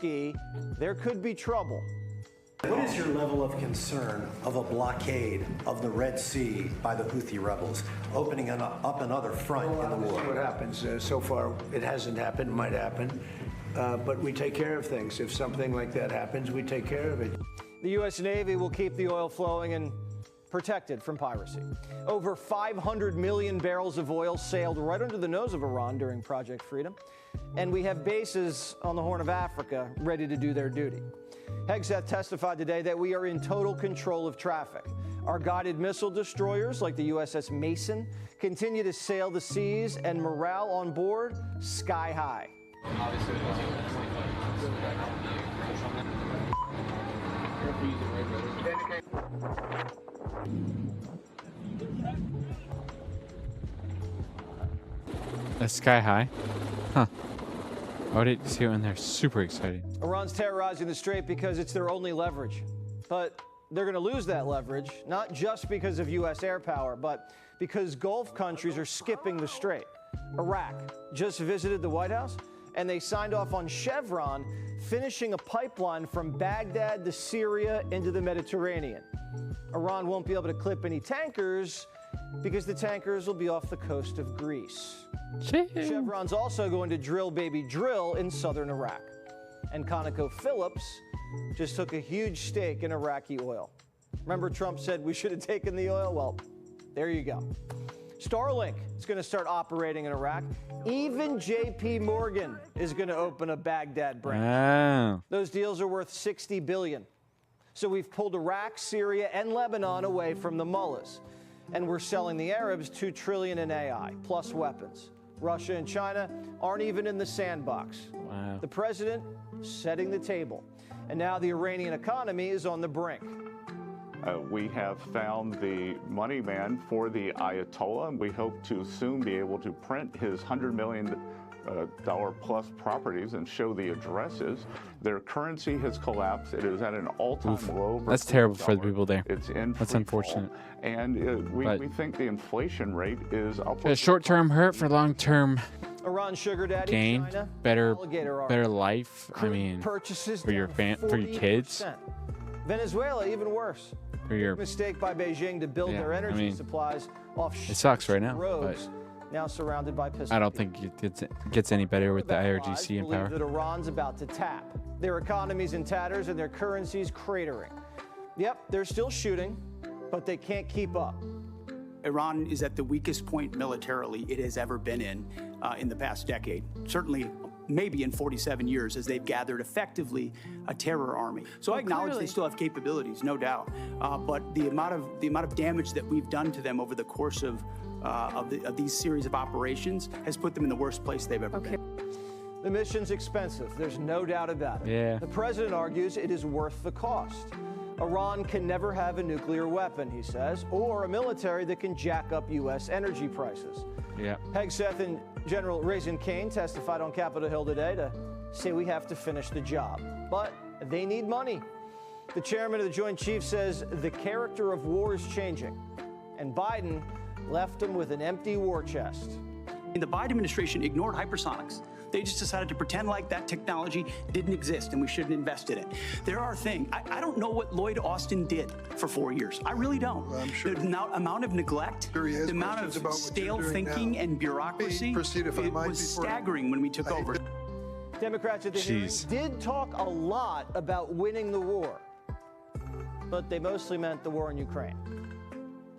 there could be trouble. What is your level of concern of a blockade of the Red Sea by the Houthi rebels, opening up another front in the war? What happens? So far, it hasn't happened, might happen, but we take care of things. If something like that happens, we take care of it. The U.S. Navy will keep the oil flowing and protected from piracy. Over 500 million barrels of oil sailed right under the nose of Iran during Project Freedom, and we have bases on the Horn of Africa ready to do their duty. Hegseth testified today that we are in total control of traffic. Our guided missile destroyers, like the USS Mason, continue to sail the seas, and morale on board sky high. That's sky high? Huh. Oh, did you see it when they're super excited? Iran's terrorizing the Strait because it's their only leverage. But they're going to lose that leverage, not just because of U.S. air power, but because Gulf countries are skipping the Strait. Iraq just visited the White House, and they signed off on Chevron finishing a pipeline from Baghdad to Syria into the Mediterranean. Iran won't be able to clip any tankers because the tankers will be off the coast of Greece. Chevron's also going to drill baby drill in southern Iraq. And ConocoPhillips just took a huge stake in Iraqi oil. Remember Trump said we should have taken the oil? Well, there you go. Starlink is going to start operating in Iraq. Even JP Morgan is going to open a Baghdad branch. Wow. Those deals are worth $60 billion. So we've pulled Iraq, Syria, and Lebanon away from the mullahs. And we're selling the Arabs $2 trillion in AI, plus weapons. Russia and China aren't even in the sandbox. Wow. The president setting the table. And now the Iranian economy is on the brink. We have found the money man for the Ayatollah, and we hope to soon be able to print his $100 million plus properties and show the addresses. Their currency has collapsed. It is at an all-time low. That's terrible for the people there. It's in That's unfortunate. And we think the inflation rate is up. A short-term hurt for long-term Iran sugar daddy, gain, China, better alligator life. I mean, purchases for your for your kids. Venezuela, even worse. For your mistake by Beijing to build their energy supplies off. It sucks right now, roads, now surrounded by pistols. I don't think it gets any better with the IRGC in power. That Iran's about to tap. Their economy's in tatters and their currency's cratering. Yep, they're still shooting, but they can't keep up. Iran is at the weakest point militarily it has ever been in the past decade. Certainly, maybe in 47 years, as they've gathered effectively a terror army. So I acknowledge they still have capabilities, no doubt. But the amount of damage that we've done to them over the course of these series of operations has put them in the worst place they've ever been. The mission's expensive. There's no doubt about it. Yeah. The president argues it is worth the cost. Iran can never have a nuclear weapon, he says, or a military that can jack up U.S. energy prices. Yeah. Hegseth and General Raisin Kane testified on Capitol Hill today to say we have to finish the job. But they need money. The chairman of the Joint Chiefs says the character of war is changing, and Biden left them with an empty war chest. The Biden administration ignored hypersonics. They just decided to pretend like that technology didn't exist and we shouldn't invest in it. There are things, I don't know what Lloyd Austin did for 4 years. I really don't. Well, I'm sure. The amount of neglect, the amount of stale thinking and bureaucracy, it was staggering when we took over. Democrats at the hearing did talk a lot about winning the war, but they mostly meant the war in Ukraine.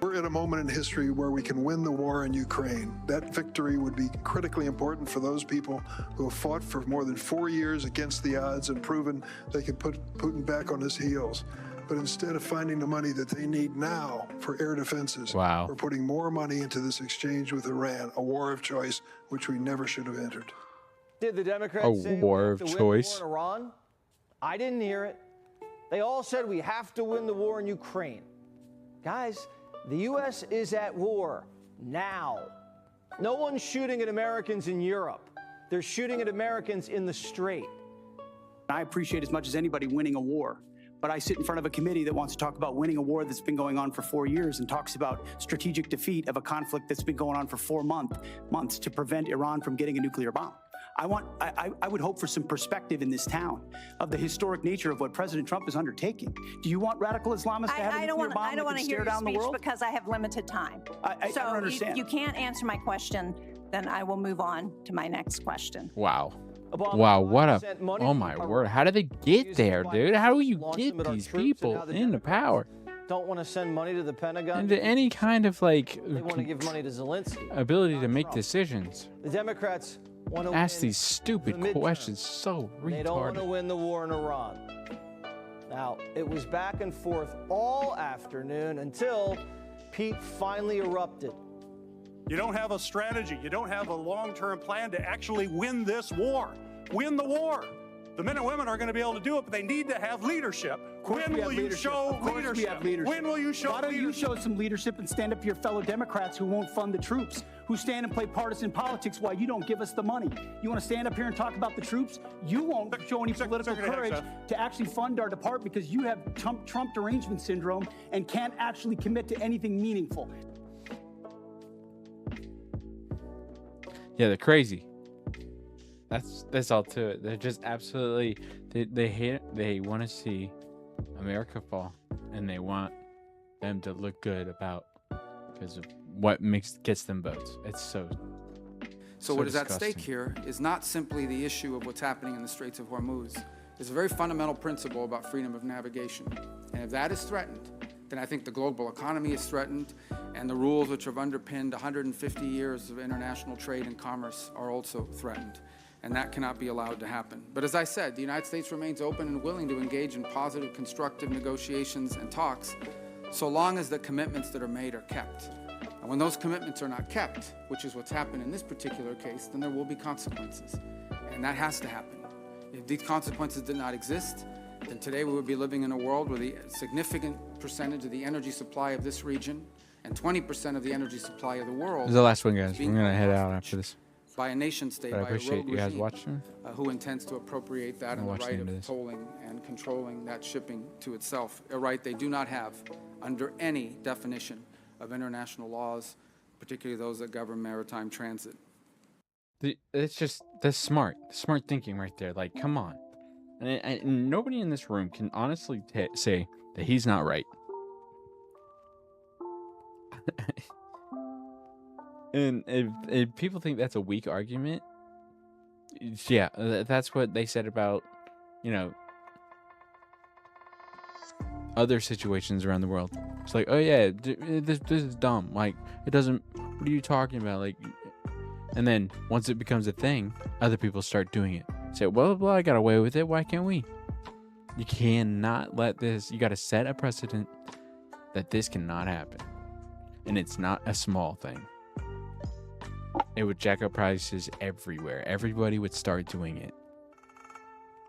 We're at a moment in history where we can win the war in Ukraine. That victory would be critically important for those people who have fought for more than 4 years against the odds and proven they can put Putin back on his heels. But instead of finding the money that they need now for air defenses, we're putting more money into this exchange with Iran, a war of choice, which we never should have entered. Did the Democrats say we have to win the war in Iran? I didn't hear it. They all said we have to win the war in Ukraine. Guys, the U.S. is at war now. No one's shooting at Americans in Europe. They're shooting at Americans in the Strait. I appreciate as much as anybody winning a war, but I sit in front of a committee that wants to talk about winning a war that's been going on for 4 years and talks about strategic defeat of a conflict that's been going on for 4 months to prevent Iran from getting a nuclear bomb. I would hope for some perspective in this town of the historic nature of what President Trump is undertaking. Do you want radical Islamists to have a nuclear bomb that can stare down the world? Because I have limited time. I don't understand. You can't answer my question, then I will move on to my next question. Wow. Wow, what a... Oh, my word. How did they get there, dude? How do you get these people into power? Don't want to send money to the Pentagon. Into any kind of, like... They want to give money to Zelensky. Ability to make decisions. The Democrats want to ask these stupid questions so retarded. They don't want to win the war in Iran. Now, it was back and forth all afternoon until Pete finally erupted. You don't have a strategy. You don't have a long-term plan to actually win this war. Win the war. The men and women are going to be able to do it, but they need to have leadership. When will you show leadership? When will you show leadership? Why don't you show some leadership and stand up to your fellow Democrats who won't fund the troops, who stand and play partisan politics while you don't give us the money? You want to stand up here and talk about the troops? You won't show any political courage to actually fund our department because you have Trump derangement syndrome and can't actually commit to anything meaningful. Yeah, they're crazy. That's all to it. They're just absolutely they hate it. They want to see America fall, and they want them to look good about because of what gets them votes. It's so what is disgusting. At stake here is not simply the issue of what's happening in the Straits of Hormuz. There's a very fundamental principle about freedom of navigation, and if that is threatened, then I think the global economy is threatened, and the rules which have underpinned 150 years of international trade and commerce are also threatened. And that cannot be allowed to happen. But as I said, the United States remains open and willing to engage in positive, constructive negotiations and talks, so long as the commitments that are made are kept. And when those commitments are not kept, which is what's happened in this particular case, then there will be consequences. And that has to happen. If these consequences did not exist, then today we would be living in a world where the significant percentage of the energy supply of this region and 20% of the energy supply of the world. This is the last one, guys. We're gonna head out after this. By a nation state, but I by a appreciate rogue you guys regime, watching. Who intends to appropriate that and the right of tolling and controlling that shipping to itself, a right they do not have under any definition of international laws, particularly those that govern maritime transit. It's just that's smart thinking right there. Like, come on, and nobody in this room can honestly say that he's not right. And if people think that's a weak argument, yeah, that's what they said about, other situations around the world. It's like, oh yeah, this is dumb. Like, it doesn't. What are you talking about? Like, and then once it becomes a thing, other people start doing it. Say, well, I got away with it. Why can't we? You cannot let this. You got to set a precedent that this cannot happen, and it's not a small thing. It would jack up prices everywhere. Everybody would start doing it.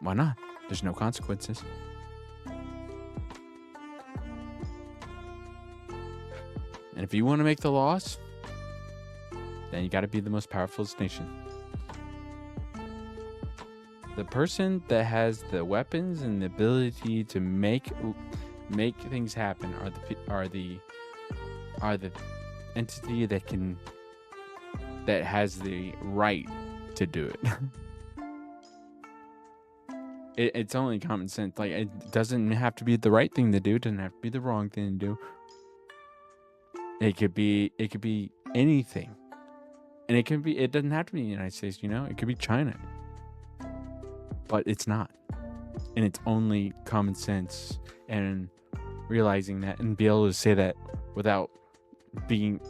Why not? There's no consequences. And if you want to make the laws, then you got to be the most powerful nation. The person that has the weapons and the ability to make things happen are the entity that has the right to do it. It's only common sense. Like, it doesn't have to be the right thing to do. It doesn't have to be the wrong thing to do. It could be anything. And it doesn't have to be the United States, it could be China. But it's not. And it's only common sense and realizing that and be able to say that without being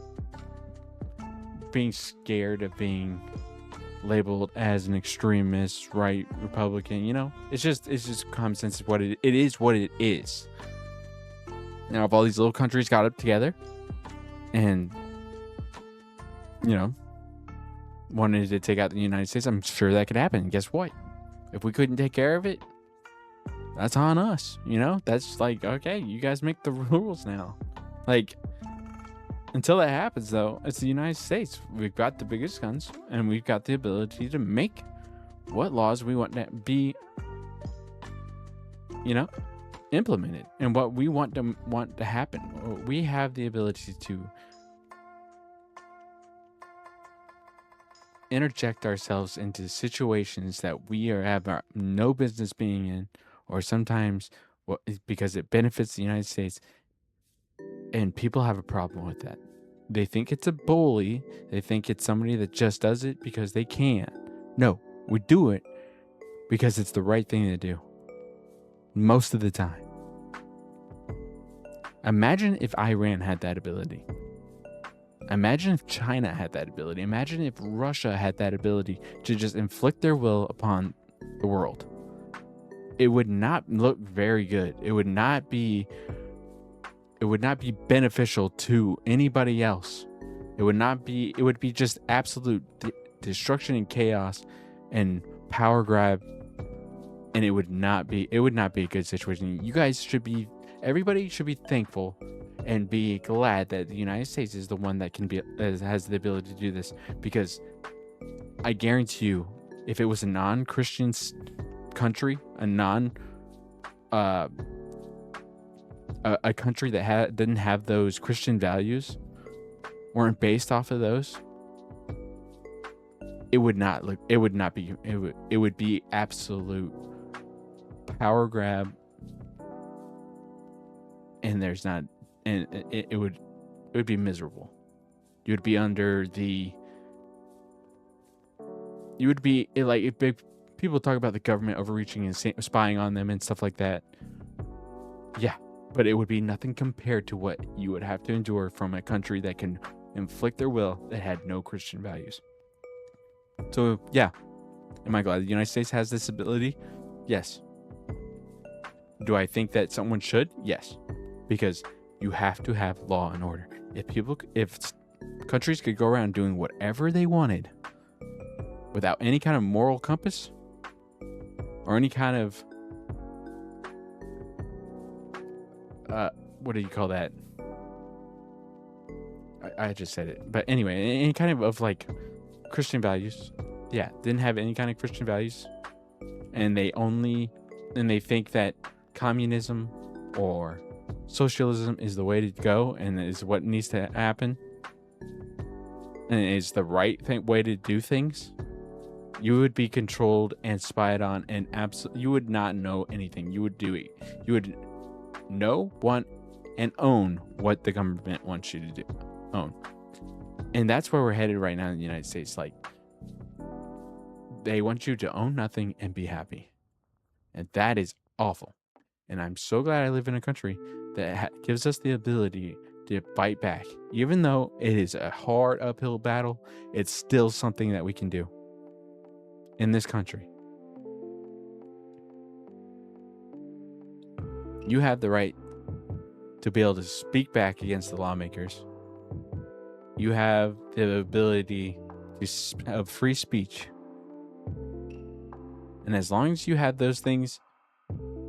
scared of being labeled as an extremist, right, Republican, it's just common sense. What it is what it is. Now, if all these little countries got up together and wanted to take out the United States, I'm sure that could happen. Guess what? If we couldn't take care of it, that's on us. That's like, okay, you guys make the rules now. Like, until that happens, though, it's the United States. We've got the biggest guns, and we've got the ability to make what laws we want to be, implemented, and what we want to happen. We have the ability to interject ourselves into situations that we have no business being in, or sometimes because it benefits the United States, and people have a problem with that. They think it's a bully. They think it's somebody that just does it because they can. No, we do it because it's the right thing to do. Most of the time. Imagine if Iran had that ability. Imagine if China had that ability. Imagine if Russia had that ability to just inflict their will upon the world. It would not look very good. It would not be beneficial to anybody else. It would be just absolute destruction and chaos and power grab, and it would not be a good situation. Everybody should be thankful and be glad that the United States is the one that has the ability to do this, because I guarantee you, if it was a non-Christian country, a country that didn't have those Christian values, weren't based off of those, it would be absolute power grab, and it would be miserable. You would be if big people talk about the government overreaching and spying on them and stuff like that. Yeah, but it would be nothing compared to what you would have to endure from a country that can inflict their will that had no Christian values. So yeah, am I glad the United States has this ability? Yes. Do I think that someone should? Yes, because you have to have law and order. If countries could go around doing whatever they wanted without any kind of moral compass or any kind of what do you call that? I just said it. But anyway, any kind of like Christian values. Yeah, didn't have any kind of Christian values. And they think that communism or socialism is the way to go and is what needs to happen and is the right way to do things. You would be controlled and spied on, and you would not know anything. You would know, want, and own what the government wants you to do. Own. And that's where we're headed right now in the United States. Like, they want you to own nothing and be happy. And that is awful. And I'm so glad I live in a country that gives us the ability to fight back. Even though it is a hard uphill battle, it's still something that we can do in this country. You have the right to be able to speak back against the lawmakers. You have the ability of free speech. And as long as you have those things,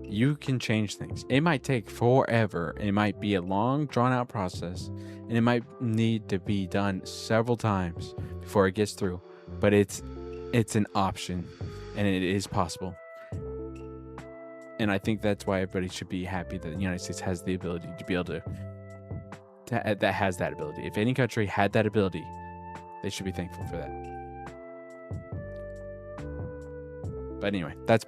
you can change things. It might take forever. It might be a long, drawn-out process. And it might need to be done several times before it gets through. But it's an option. And it is possible. And I think that's why everybody should be happy that the United States has the ability to be able that has that ability. If any country had that ability, they should be thankful for that. But anyway, that's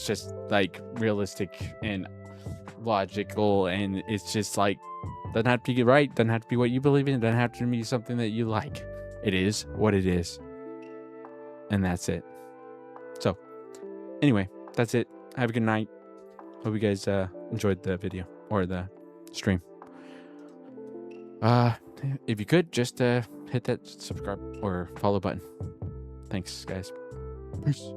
just like realistic and logical, and it's just like, doesn't have to be right, doesn't have to be what you believe in, doesn't have to be something that you like. It is what it is, and that's it. So anyway, that's it. Have a good night. Hope you guys enjoyed the video or the stream. If you could just hit that subscribe or follow button. Thanks, guys. Peace.